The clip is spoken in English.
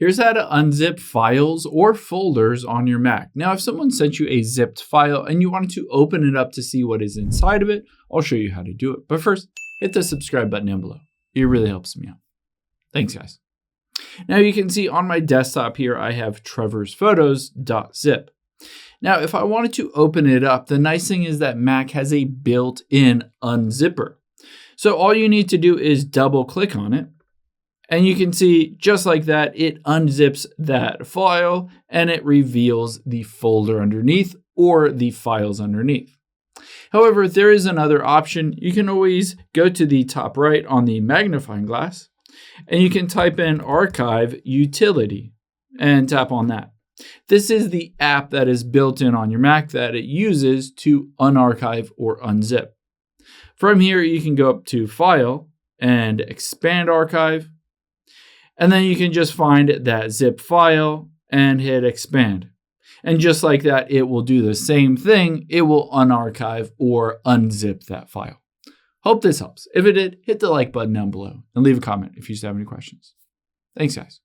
Here's how to unzip files or folders on your Mac. Now, if someone sent you a zipped file and you wanted to open it up to see what is inside of it, I'll show you how to do it. But first, hit the subscribe button down below. It really helps me out. Thanks, guys. Now you can see on my desktop here, I have trevorsphotos.zip. Now, if I wanted to open it up, the nice thing is that Mac has a built-in unzipper. So all you need to do is double click on it. And you can see just like that, it unzips that file and it reveals the folder underneath or the files underneath. However, there is another option. You can always go to the top right on the magnifying glass and you can type in Archive Utility and tap on that. This is the app that is built in on your Mac that it uses to unarchive or unzip. From here, you can go up to File and Expand Archive. And then you can just find that zip file and hit expand. And just like that, it will do the same thing. It will unarchive or unzip that file. Hope this helps. If it did, hit the like button down below and leave a comment if you have any questions. Thanks, guys.